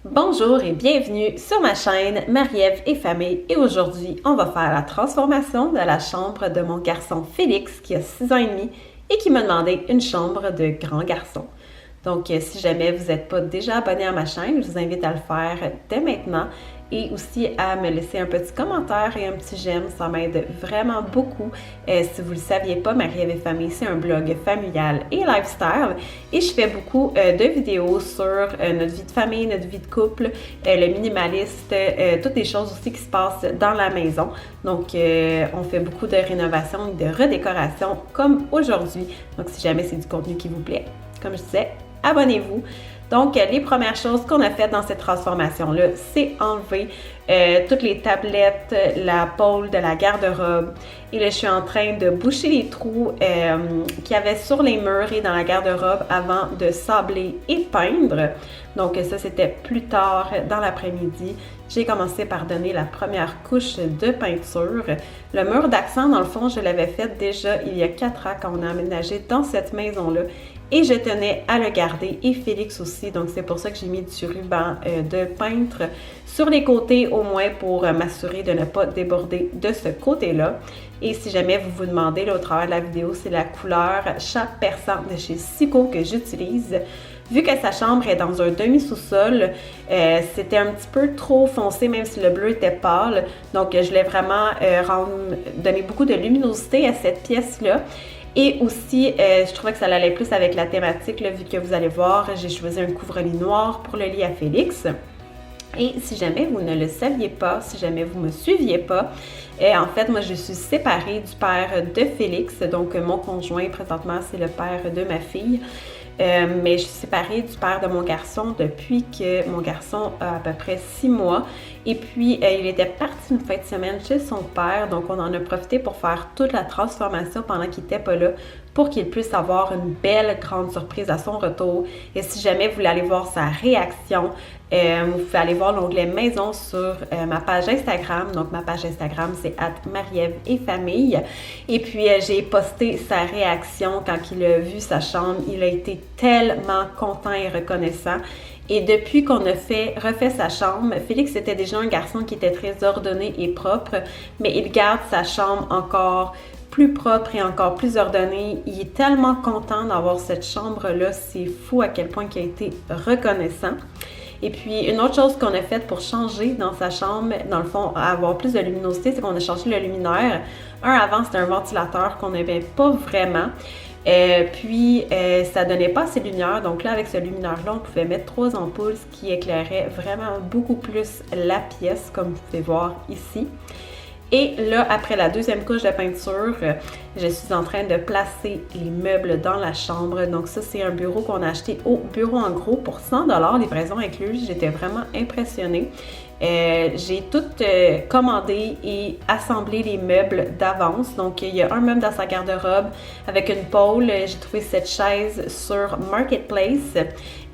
Bonjour et bienvenue sur ma chaîne Marie-Ève et Famille et aujourd'hui on va faire la transformation de la chambre de mon garçon Félix qui a 6 ans et demi et qui m'a demandé une chambre de grand garçon. Donc si jamais vous n'êtes pas déjà abonné à ma chaîne, je vous invite à le faire dès maintenant et aussi à me laisser un petit commentaire et un petit j'aime, ça m'aide vraiment beaucoup. Si vous ne le saviez pas, Marie-Ève et Famille, c'est un blog familial et lifestyle et je fais beaucoup de vidéos sur notre vie de famille, notre vie de couple, le minimaliste, toutes les choses aussi qui se passent dans la maison. Donc on fait beaucoup de rénovation et de redécoration comme aujourd'hui. Donc si jamais c'est du contenu qui vous plaît, comme je disais, abonnez-vous. Donc, les premières choses qu'on a faites dans cette transformation-là, c'est enlever toutes les tablettes, la pôle de la garde-robe. Et là, je suis en train de boucher les trous qu'il y avait sur les murs et dans la garde-robe avant de sabler et peindre. Donc, ça, c'était plus tard dans l'après-midi. J'ai commencé par donner la première couche de peinture. Le mur d'accent, dans le fond, je l'avais fait déjà il y a 4 ans quand on a aménagé dans cette maison-là. Et je tenais à le garder, et Félix aussi, donc c'est pour ça que j'ai mis du ruban de peintre sur les côtés au moins pour m'assurer de ne pas déborder de ce côté-là. Et si jamais vous vous demandez, là, au travers de la vidéo, c'est la couleur chat persan de chez Sico que j'utilise. Vu que sa chambre est dans un demi-sous-sol, c'était un petit peu trop foncé, même si le bleu était pâle. Donc, je voulais vraiment donner beaucoup de luminosité à cette pièce-là. Et aussi, je trouvais que ça allait plus avec la thématique, là, vu que vous allez voir, j'ai choisi un couvre-lit noir pour le lit à Félix. Et si jamais vous ne le saviez pas, si jamais vous ne me suiviez pas, en fait, moi, je suis séparée du père de Félix. Donc, mon conjoint, présentement, c'est le père de ma fille. Mais je suis séparée du père de mon garçon depuis que mon garçon a à peu près 6 mois. Et puis, il était parti une fin de semaine chez son père. Donc, on en a profité pour faire toute la transformation pendant qu'il n'était pas là pour qu'il puisse avoir une belle grande surprise à son retour. Et si jamais vous voulez aller voir sa réaction, vous pouvez aller voir l'onglet maison sur ma page Instagram. Donc, ma page Instagram, c'est @Marie-Ève et Famille. Et puis, j'ai posté sa réaction quand il a vu sa chambre. Il a été tellement content et reconnaissant. Et depuis qu'on a refait sa chambre, Félix était déjà un garçon qui était très ordonné et propre, mais il garde sa chambre encore plus propre et encore plus ordonnée. Il est tellement content d'avoir cette chambre-là, c'est fou à quel point il a été reconnaissant. Et puis, une autre chose qu'on a faite pour changer dans sa chambre, dans le fond, avoir plus de luminosité, c'est qu'on a changé le luminaire. Avant, c'était un ventilateur qu'on n'avait pas vraiment. Puis, ça donnait pas assez de lumière. Donc là, avec ce luminaire-là, on pouvait mettre 3 ampoules, ce qui éclairait vraiment beaucoup plus la pièce, comme vous pouvez voir ici. Et là, après la deuxième couche de peinture, je suis en train de placer les meubles dans la chambre. Donc ça, c'est un bureau qu'on a acheté au Bureau en Gros pour 100 $, livraison incluse. J'étais vraiment impressionnée. J'ai tout commandé et assemblé les meubles d'avance. Donc, il y a un meuble dans sa garde-robe avec une pôle. J'ai trouvé cette chaise sur Marketplace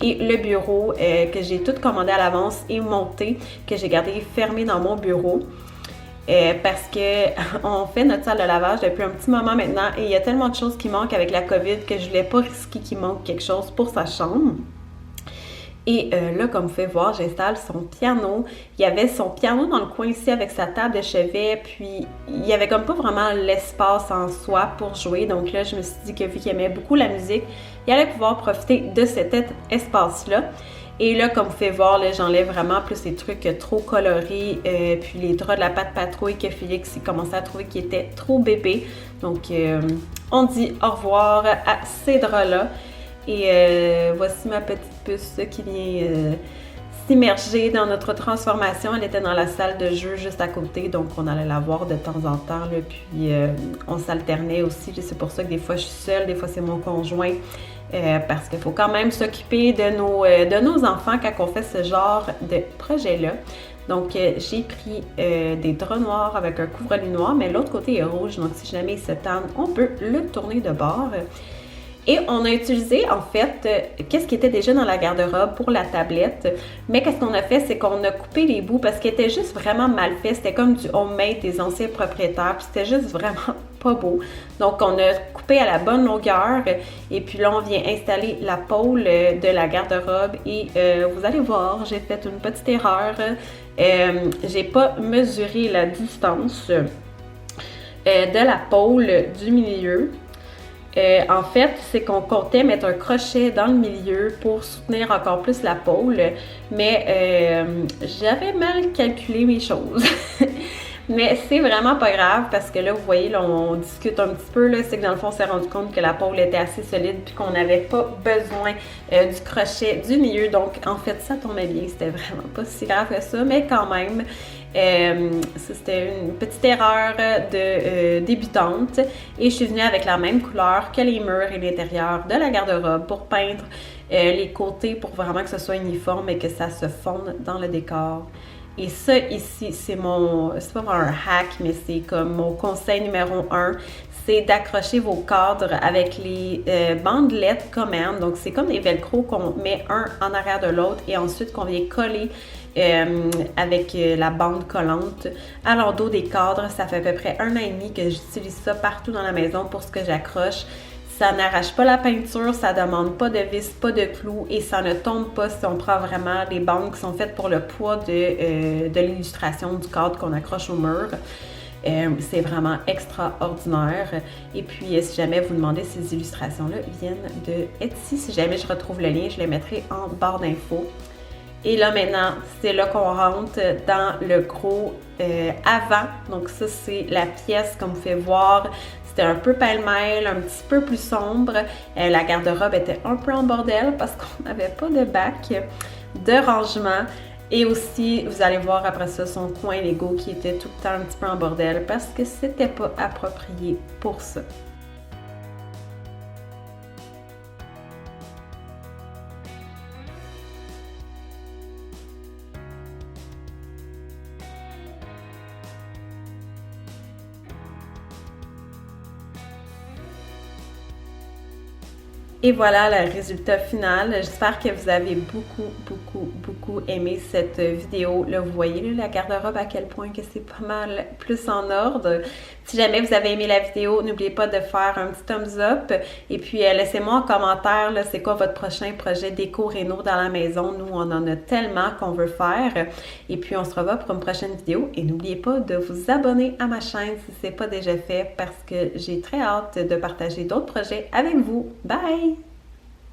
et le bureau que j'ai tout commandé à l'avance et monté, que j'ai gardé fermé dans mon bureau. Parce qu'on fait notre salle de lavage depuis un petit moment maintenant et il y a tellement de choses qui manquent avec la COVID que je voulais pas risquer qu'il manque quelque chose pour sa chambre. Et là, comme vous pouvez voir, j'installe son piano. Il y avait son piano dans le coin ici avec sa table de chevet, puis il y avait comme pas vraiment l'espace en soi pour jouer. Donc là, je me suis dit que vu qu'il aimait beaucoup la musique, il allait pouvoir profiter de cet espace-là. Et là, comme vous pouvez voir, là, j'enlève vraiment plus les trucs trop colorés, puis les draps de la patte patrouille que Félix commençait à trouver qui étaient trop bébés. Donc, on dit au revoir à ces draps-là. Et voici ma petite puce qui vient s'immerger dans notre transformation. Elle était dans la salle de jeu juste à côté, donc on allait la voir de temps en temps. Là, puis on s'alternait aussi. C'est pour ça que des fois je suis seule, des fois c'est mon conjoint. Parce qu'il faut quand même s'occuper de nos enfants quand on fait ce genre de projet-là. Donc, j'ai pris des draps noirs avec un couvre-lit noir, mais l'autre côté est rouge. Donc, si jamais il se tend, on peut le tourner de bord. Et on a utilisé, en fait, qu'est-ce qui était déjà dans la garde-robe pour la tablette. Mais qu'est-ce qu'on a fait, c'est qu'on a coupé les bouts parce qu'il était juste vraiment mal fait. C'était comme du homemade des anciens propriétaires, puis c'était juste vraiment pas beau. Donc, on a coupé à la bonne longueur. Et puis là, on vient installer la pôle de la garde-robe. Et vous allez voir, j'ai fait une petite erreur. J'ai pas mesuré la distance de la pôle du milieu. En fait, c'est qu'on comptait mettre un crochet dans le milieu pour soutenir encore plus la pôle, mais j'avais mal calculé mes choses. Mais c'est vraiment pas grave parce que là, vous voyez, là, on discute un petit peu, là, c'est que dans le fond, on s'est rendu compte que la pôle était assez solide puis qu'on n'avait pas besoin du crochet du milieu. Donc, en fait, ça tombait bien, c'était vraiment pas si grave que ça, mais quand même, ça, c'était une petite erreur de débutante. Et je suis venue avec la même couleur que les murs et l'intérieur de la garde-robe pour peindre les côtés pour vraiment que ce soit uniforme et que ça se fonde dans le décor. Et ça ici, c'est pas vraiment un hack, mais c'est comme mon conseil numéro 1, c'est d'accrocher vos cadres avec les bandelettes Command. Donc, c'est comme des velcro qu'on met un en arrière de l'autre et ensuite qu'on vient coller avec la bande collante à l'endos des cadres. Ça fait à peu près 1 an et demi que j'utilise ça partout dans la maison pour ce que j'accroche. Ça n'arrache pas la peinture, ça demande pas de vis, pas de clous et ça ne tombe pas si on prend vraiment les bandes qui sont faites pour le poids de l'illustration du cadre qu'on accroche au mur. C'est vraiment extraordinaire. Et puis, si jamais vous demandez, ces illustrations-là viennent de Etsy. Si jamais je retrouve le lien, je les mettrai en barre d'infos. Et là, maintenant, c'est là qu'on rentre dans le gros avant. Donc ça, c'est la pièce comme vous pouvez voir. C'était un peu pêle-mêle, un petit peu plus sombre. La garde-robe était un peu en bordel parce qu'on n'avait pas de bac de rangement. Et aussi, vous allez voir après ça son coin Lego qui était tout le temps un petit peu en bordel parce que c'était pas approprié pour ça. Et voilà le résultat final. J'espère que vous avez beaucoup aimé cette vidéo. Là, vous voyez là, la garde-robe à quel point que c'est pas mal plus en ordre. Si jamais vous avez aimé la vidéo, n'oubliez pas de faire un petit thumbs up. Et puis, laissez-moi en commentaire, là, c'est quoi votre prochain projet déco-réno dans la maison. Nous, on en a tellement qu'on veut faire. Et puis, on se revoit pour une prochaine vidéo. Et n'oubliez pas de vous abonner à ma chaîne si ce n'est pas déjà fait parce que j'ai très hâte de partager d'autres projets avec vous. Bye!